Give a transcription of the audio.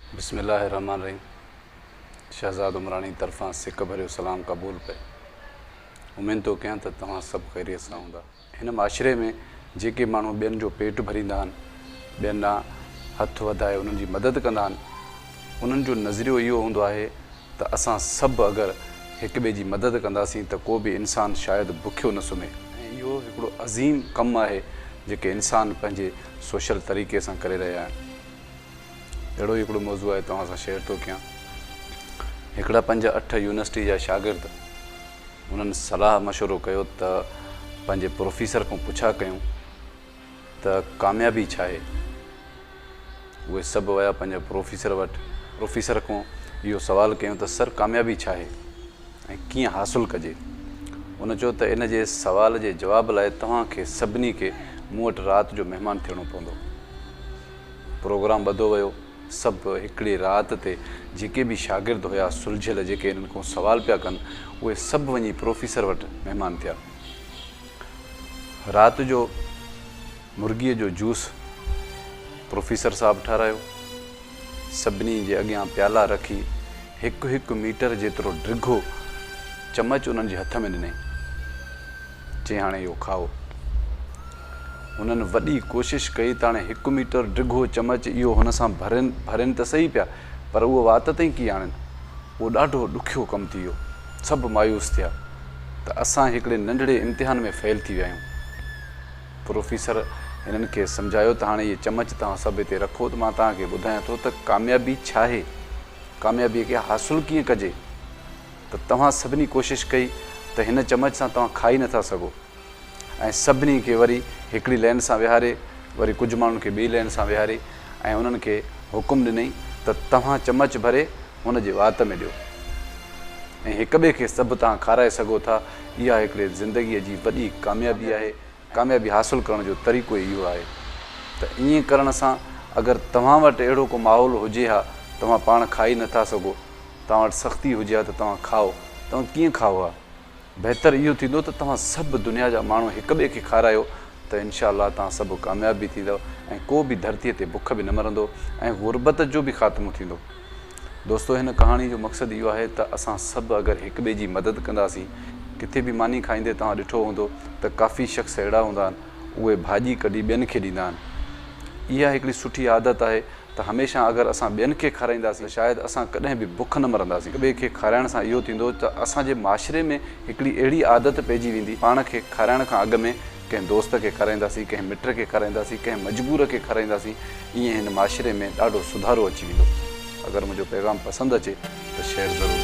बिस्मिल्लाहिर्रहमानिर्रहीम। शहजाद उमरानी तरफ़ां सिक भरियो सलाम क़बूल पे। उम्मीद तो कयां त तव्हां सभु ख़ैरियत सां हूंदा। हिन माशरे में जेके माण्हू ॿियनि जो पेट भरींदा आहिनि, ॿियनि ॾांहुं हथु वधाए उन्हनि जी मदद कंदा आहिनि, उन्हनि जो नज़रियो इहो हूंदो आहे त असां सभु अगरि हिक ॿिए जी मदद कंदासीं त को बि इंसानु शायदि बुखियो न सुम्हे। ऐं इहो हिकिड़ो अज़ीम कमु आहे जेके इंसान पंहिंजे सोशल तरीक़े सां करे रहिया आहिनि। अहिड़ो हिकिड़ो मौज़ू आहे तव्हां सां शेयर थो कयां। हिकिड़ा 5-8 यूनिवर्सिटी जा शागिर्द उन्हनि सलाह मशवरो कयो त पंहिंजे प्रोफेसर खां पुछा कयूं त कामयाबी छा आहे। उहे सभु विया पंहिंजे प्रोफेसर वटि, प्रोफेसर खां इहो सुवालु कयूं त सर कामयाबी छा आहे ऐं कीअं हासिलु कजे। उन चयो त इन जे सुवाल जे जवाब लाइ तव्हांखे सभिनी खे मूं वटि राति जो महिमान थियणो पवंदो। प्रोग्राम ॿधो वियो। सभु हिकिड़ी राति ते जेके बि शागिर्द हुया सुलझियल, जेके इन्हनि खां सुवाल पिया कनि, उहे सभु वञी प्रोफेसर वटि महिमान थिया। राति जो मुर्गीअ जो जूस प्रोफेसर साहिबु ठारायो। सभिनी जे अॻियां प्याला रखी हिकु मीटर जेतिरो डिघो चमच उन्हनि जे हथ में ॾिनई। चई हाणे इहो खाओ। उन्हनि वॾी कोशिशि कई त हाणे 1 मीटर डिघो चमच इहो हुन सां भरनि त सही पिया, पर उहो वात ताईं कीअं आणनि। उहो ॾाढो ॾुखियो कमु थी वियो। सभु मायूस थिया त असां हिकिड़े नंढड़े इम्तिहान में फेल थी विया आहियूं। प्रोफेसर हिननि खे सम्झायो त हाणे इहे चमच तव्हां सभु हिते रखो, त मां तव्हांखे ॿुधायां थो त कामयाबी छा आहे, कामयाबीअ खे हासिलु कीअं कजे। त तव्हां सभिनी कोशिशि कई त हिन चमच सां तव्हां खाई नथा सघो, ऐं सभिनी खे वरी हिकिड़ी लाइन सां विहारे, वरी कुझु माण्हुनि खे ॿी लाइन सां विहारे, ऐं उन्हनि खे हुकुम ॾिनई त तव्हां चमच भरे हुन जे वात में ॾियो ऐं हिक ॿिए खे सभु तव्हां खाराए सघो था। इहा हिकिड़े ज़िंदगीअ जी वॾी कामयाबी आहे। कामयाबी हासिलु करण जो तरीक़ो इहो आहे। त ईअं करण सां अगरि तव्हां वटि अहिड़ो को माहौल हुजे हा, तव्हां पाण खाई नथा सघो, तव्हां वटि सख़्ती हुजे हा त तव्हां खाओ, तव्हां कीअं खाओ हा। बहितर इहो थींदो त तव्हां सभु दुनिया जा माण्हू हिक ॿिए खे खारायो, त इनशा अल्लाह तव्हां सभु कामयाब बि थींदव ऐं को बि धरतीअ ते बुख बि न मरंदो ऐं ग़ुरबत जो बि ख़ात्मो थींदो। दोस्तो, हिन कहाणी जो मक़सदु इहो आहे त असां सभु अगरि हिक ॿिए जी मदद कंदासीं। किथे बि मानी खाईंदे तव्हां ॾिठो हूंदो त काफ़ी शख़्स अहिड़ा हूंदा आहिनि, उहे भाॼी कढी ॿियनि खे ॾींदा आहिनि। इहा हिकिड़ी सुठी आदत आहे त हमेशह अगरि असां ॿियनि खे खाराईंदासीं, शायदि असां कॾहिं बि बुख न मरंदासीं। हिक ॿिए खे खाराइण सां इहो थींदो त असांजे माशरे में हिकिड़ी अहिड़ी आदत पइजी वेंदी, पाण खे खाराइण खां अॻु में कंहिं दोस्त खे खाराईंदासीं, कंहिं मिट खे खाराईंदासीं, कंहिं मजबूर खे खाराईंदासीं। ईअं हिन माशरे में ॾाढो सुधारो अची वेंदो। अगरि मुंहिंजो पैगाम पसंदि अचे त शेयर ज़रूरु।